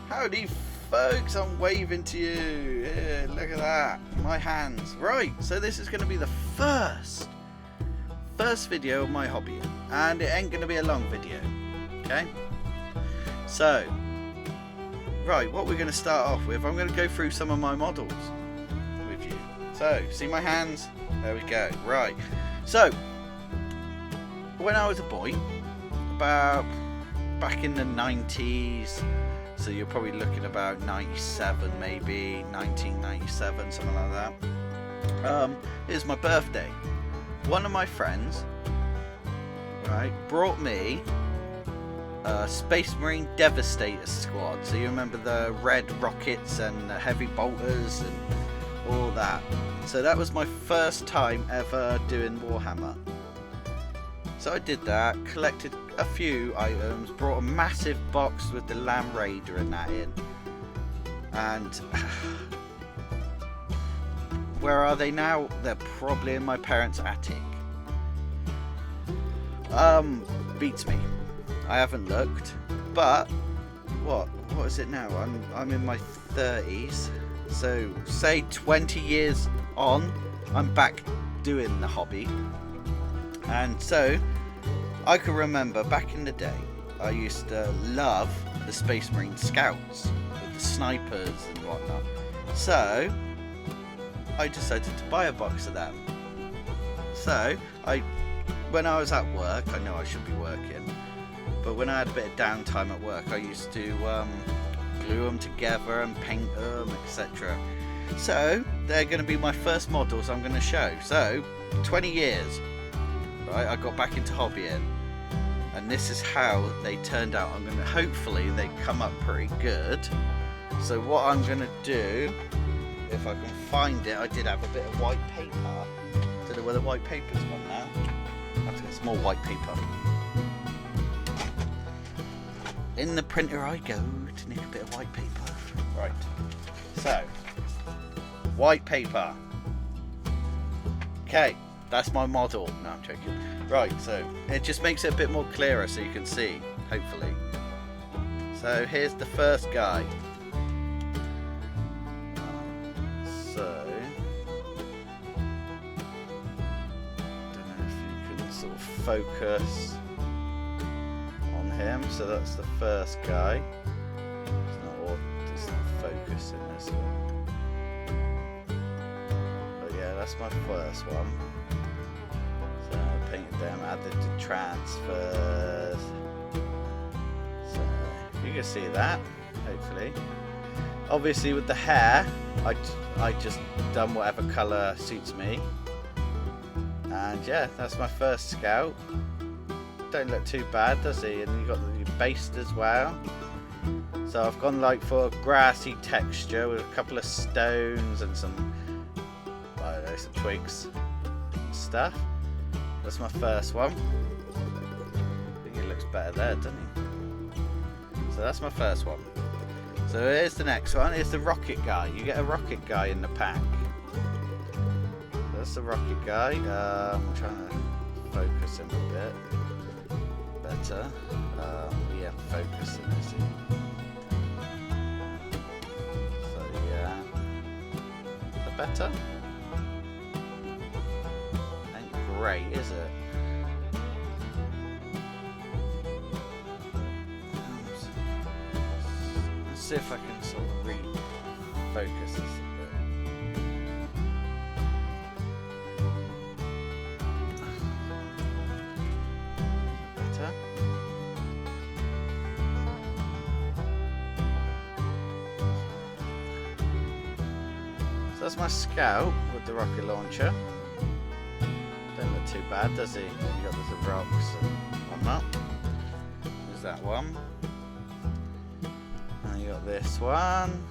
Howdy folks, I'm waving to you. Yeah, look at that, my hands. Right, so this is going to be the first video of my hobby, and it ain't going to be a long video, okay? So, right, what we're going to start off with, I'm going to go through some of my models with you. So, see my hands? There we go. Right, so, when I was a boy, about back in the 90s, so you're probably looking about 97, maybe 1997, something like that. It was my birthday. One of my friends, right, brought me a Space Marine Devastator squad. So you remember the red rockets and the heavy bolters and all that. So that was my first time ever doing Warhammer. So I did that, collected a few items, brought a massive box with the Lamb Raider and that in. And where are they now? They're probably in my parents' attic. Beats me. I haven't looked, but what is it now? I'm in my 30s, so say 20 years on, I'm back doing the hobby. And so I can remember back in the day, I used to love the Space Marine Scouts with the snipers and whatnot. So I decided to buy a box of them. So when I was at work, I know I should be working, but when I had a bit of downtime at work, I used to glue them together and paint them, etc. So they're going to be my first models I'm going to show. So 20 years. Right, I got back into hobbying, and this is how they turned out. Hopefully they come up pretty good. So what I'm gonna do, if I can find it, I did have a bit of white paper. Don't know where the white paper's gone now. I have to get some more white paper. In the printer I go to nick a bit of white paper. Right, so white paper. Okay. That's my model. No, I'm joking. Right, so it just makes it a bit more clearer so you can see, hopefully. So here's the first guy. So, don't know if you can sort of focus on him. So that's the first guy. It's not focusing this one. But yeah, that's my first one. So I painted them, added the transfers. So you can see that, hopefully. Obviously with the hair, I just done whatever colour suits me. And yeah, that's my first scout. Don't look too bad, does he? And you got the based as well. So I've gone like for a grassy texture with a couple of stones and some, I don't know, some twigs and stuff. That's my first one. I think it looks better there, doesn't it? So that's my first one. So here's the next one. Here's the rocket guy. You get a rocket guy in the pack. So that's the rocket guy. I'm trying to focus him a bit better. Yeah, focusing, is he? So yeah. Is that better? Great, is it? Let's see if I can sort of refocus this a bit. Better? So that's my scout with the rocket launcher. Don't look too bad, does he? You got the rocks and whatnot. There's that one. And you got this one.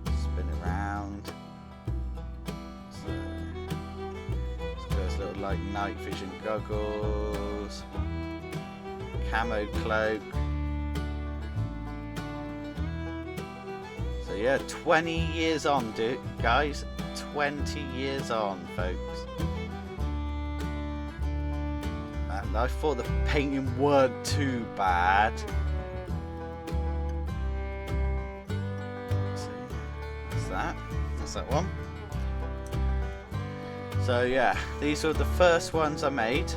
Spin around. So it's got this little like night vision goggles. Camo cloak. So yeah, 20 years on, guys. 20 years on, folks. And I thought the painting weren't too bad. that. That's that one. So yeah, these were the first ones I made.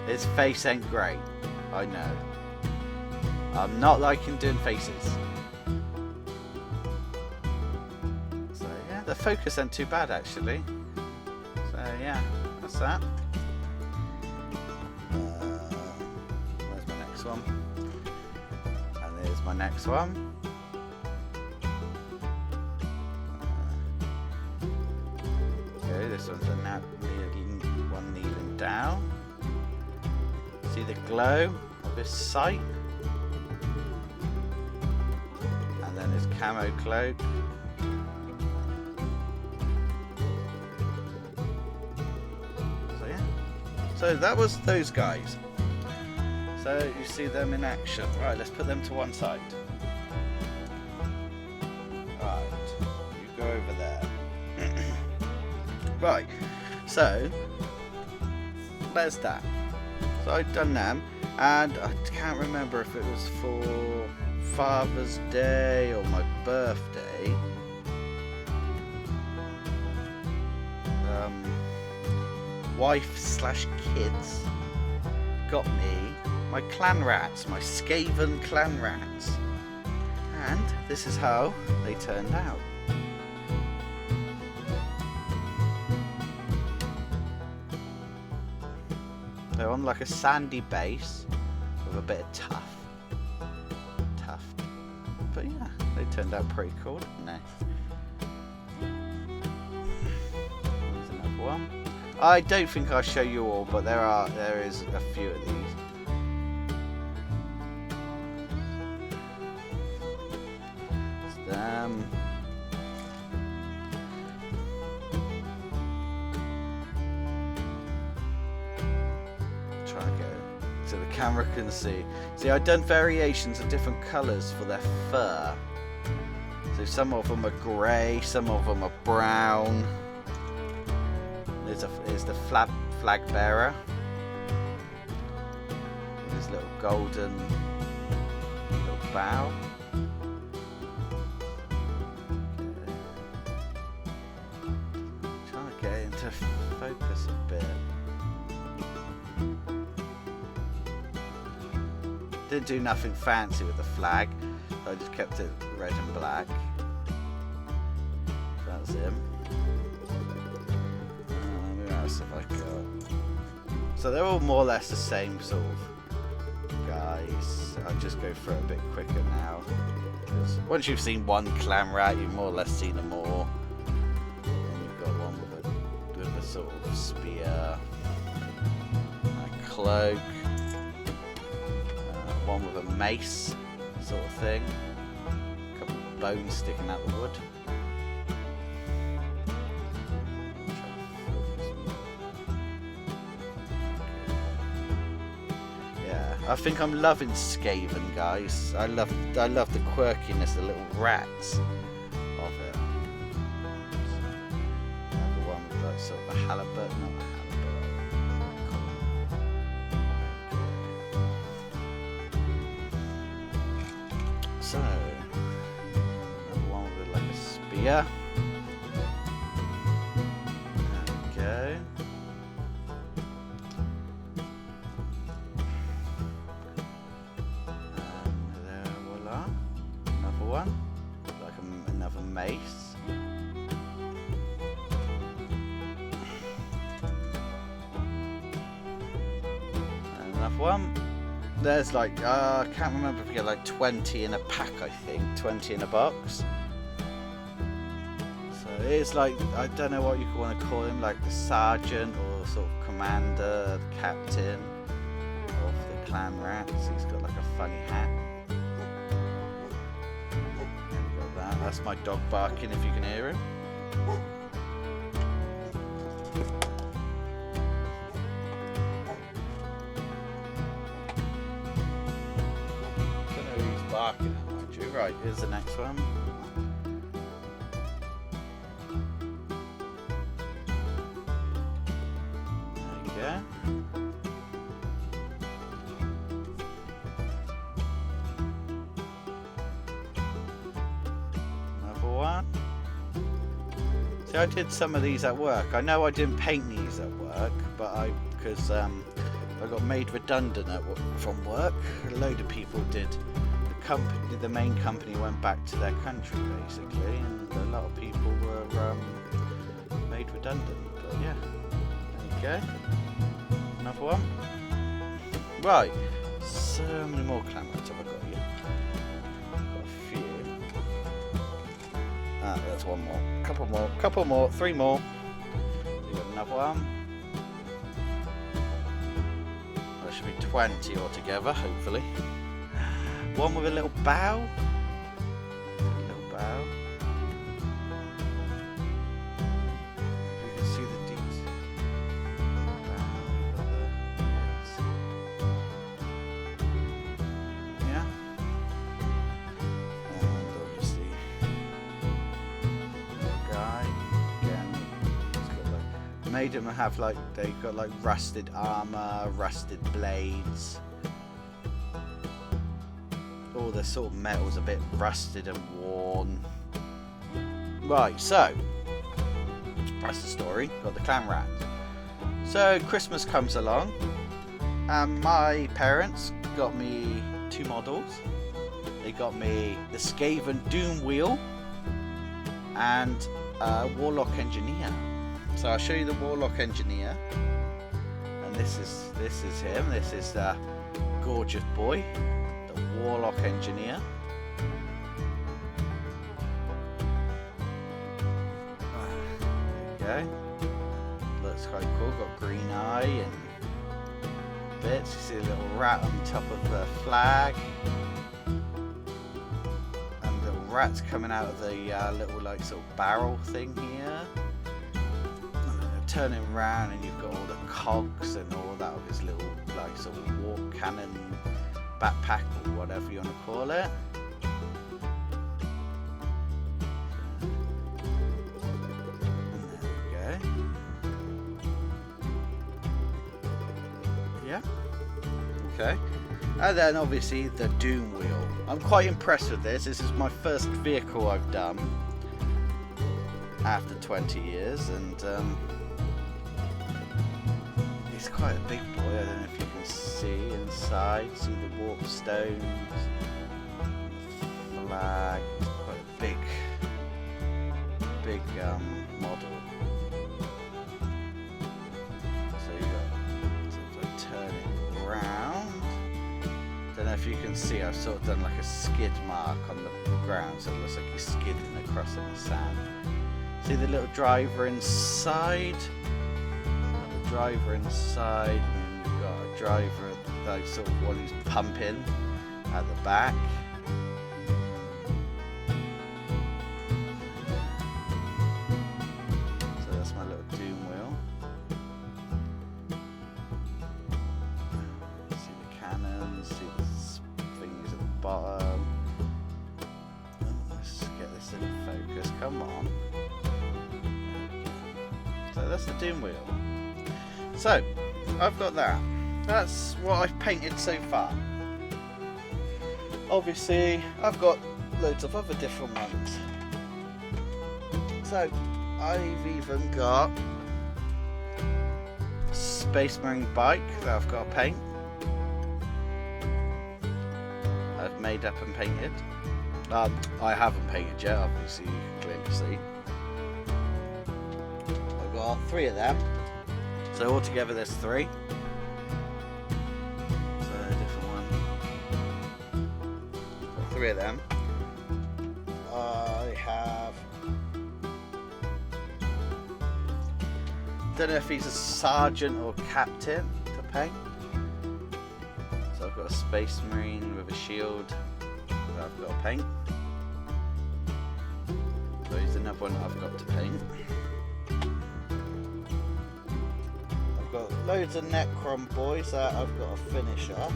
His face ain't great, I know. I'm not liking doing faces. So yeah, the focus ain't too bad actually. So yeah, that's that. There's my next one. And there's my next one. Okay, this one's a one kneeling down. See the glow of his sight? And then his camo cloak. So yeah. So that was those guys. So you see them in action. Right, let's put them to one side. Right, you go over there. Right, so there's that. So I'd done them, and I can't remember if it was for Father's Day or my birthday. Wife/kids got me my clan rats, my Skaven clan rats, and this is how they turned out. They're on like a sandy base with a bit of tuft. But yeah, they turned out pretty cool, didn't they? There's another one. I don't think I'll show you all, but there is a few of these. It's them. Try and get it so the camera can see. See, I've done variations of different colours for their fur. So some of them are grey, some of them are brown. There's the flag bearer. There's little golden little bow. Trying to get it into focus a bit. Didn't do nothing fancy with the flag. I just kept it red and black. That's him. Who else have I got? So they're all more or less the same sort of guys. I'll just go through it a bit quicker now. Because once you've seen one clan rat, you've more or less seen them all. And you've got one with a sort of spear, a cloak. One with a mace sort of thing, a couple of bones sticking out the wood. Yeah, I think I'm loving Skaven, guys. I love the quirkiness, the little rats of it. Another one with like sort of a halibut, not a halibut. So, another one with like a spear. There we go. And there, voila. Another one, like another mace. And another one. There's like, I can't remember if we get like 20 in a pack, I think. 20 in a box. So it's like, I don't know what you want to call him, like the sergeant or sort of commander, the captain of the clan rats. He's got like a funny hat. Got that. That's my dog barking if you can hear him. Barking at, mind you. Right, here's the next one. There you go. one. See, I did some of these at work. I know I didn't paint these at work, but because I got made redundant from work. A load of people did. The main company went back to their country basically, and a lot of people were made redundant. But yeah, there you go. Another one. Right. So many more clam rats have I got here? Got a few. Ah, there's one more. Couple more. 3 more. You got another one. There should be 20 altogether, hopefully. One with a little bow. You can see the details. Yeah. And obviously, the guy again. He's got like, made him have like they've got like rusted armor, rusted blades. All the sort of metal's a bit rusted and worn. Right, so that's the story. Got the clam rat. So Christmas comes along, and my parents got me 2 models. They got me the Skaven Doom Wheel and Warlock Engineer. So I'll show you the Warlock Engineer, and this is him. This is the gorgeous boy. Warlock Engineer. There you go. Looks quite cool. Got green eye and bits. You see a little rat on top of the flag. And little rats coming out of the little like sort of barrel thing here. Turning around and you've got all the cogs and all that of his little like sort of warp cannon backpack or whatever you want to call it. And there we go. Yeah. Okay. And then obviously the Doom Wheel. I'm quite impressed with this. This is my first vehicle I've done after 20 years, and he's quite a big boy. I don't know if you can see inside. See the warp stones, flag. It's quite a big model. So you got sort of turn it around. Don't know if you can see. I've sort of done like a skid mark on the ground, so it looks like you're skidding across in the sand. See the little driver inside. Driver inside, and then you've got a driver like sort of one who's pumping at the back. So that's my little Doom Wheel. See the cannons, see the things at the bottom. Oh, let's get this in focus, come on. So that's the Doom Wheel. So, I've got that. That's what I've painted so far. Obviously, I've got loads of other different ones. So, I've even got Space Marine bike that I've got to paint. I've made up and painted. I haven't painted yet, obviously you can clearly see. I've got 3 of them. So altogether there's 3. So a different one. Got 3 of them. I have. Don't know if he's a sergeant or captain to paint. So I've got a Space Marine with a shield that I've got to paint. So here's another one that I've got to paint. Loads of Necron boys that I've got to finish off.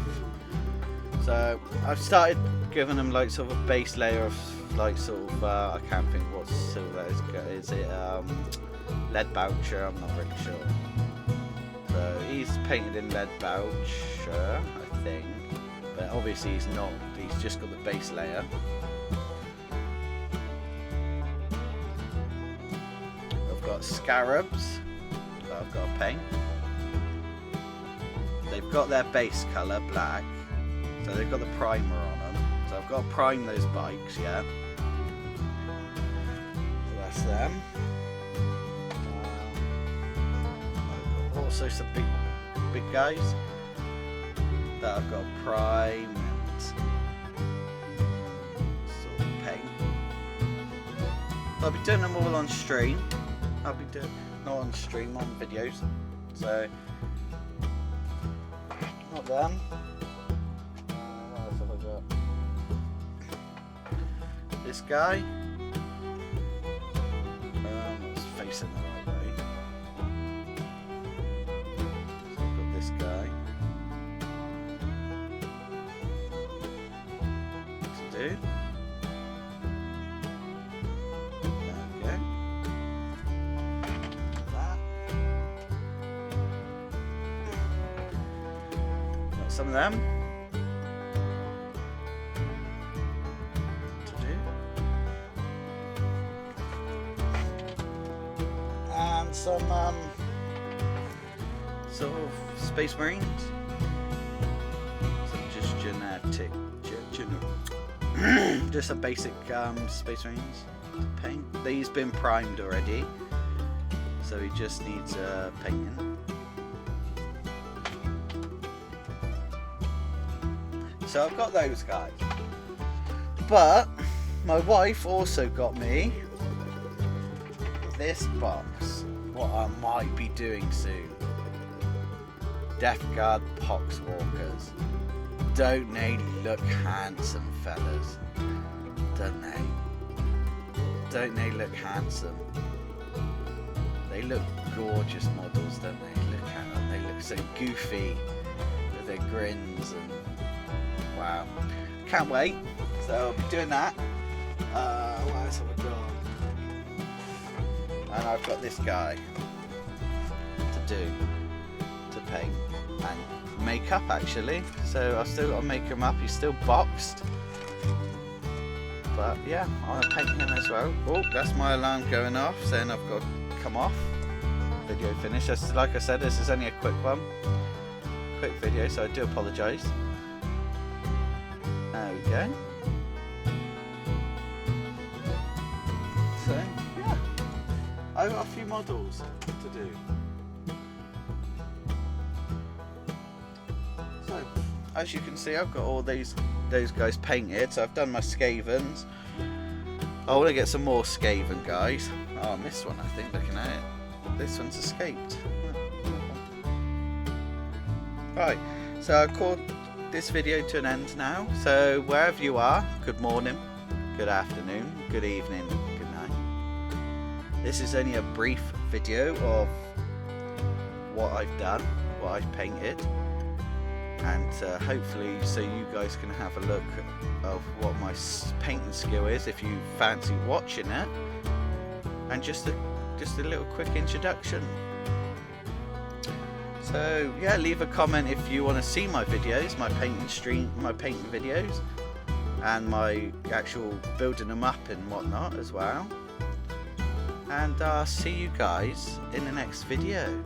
So I've started giving them like sort of a base layer of like sort of I can't think what silver that is. Is it lead voucher? I'm not really sure. So he's painted in lead voucher, I think, but obviously he's not. He's just got the base layer. scarabs that I've got to paint. They've got their base colour black, so they've got the primer on them. So I've got to prime those bikes, yeah. So that's them. I've got also some big guys that I've got to prime and sort of paint. I'll be doing them all on stream. I'll be doing not on stream, on videos. So not them. What else have I got? This guy. It's facing the right way. So I've got this guy to do. Some of them to do, and some sort of space marines, some just genetic, just some basic space marines to paint. These been primed already, so he just needs painting. So I've got those guys, but my wife also got me this box, what I might be doing soon. Death Guard Poxwalkers. Don't they look handsome, fellas? Don't they? Don't they look handsome? They look gorgeous models, don't they? Look at them, they look so goofy with their grins and wow, can't wait. So I'll be doing that. What else have I got? And I've got this guy to do, to paint and make up actually. So I've still got to make him up. He's still boxed, but yeah, I'm gonna paint him as well. Oh, that's my alarm going off, saying I've got to come off. Video finished. Like I said, this is only a quick one, quick video, so I do apologise. There we go. So, yeah, I've got a few models to do. So, as you can see, I've got all those guys painted. So I've done my Skavens. I want to get some more Skaven guys. Oh, I missed one, I think, looking at it. This one's escaped. Right, so I called this video to an end now. So wherever you are, good morning, good afternoon, good evening, good night. This is only a brief video of what I've done, what I've painted, and hopefully so you guys can have a look of what my painting skill is if you fancy watching it, and just a little quick introduction. So yeah, leave a comment if you want to see my videos, my painting stream, my painting videos, and my actual building them up and whatnot as well. And I'll see you guys in the next video.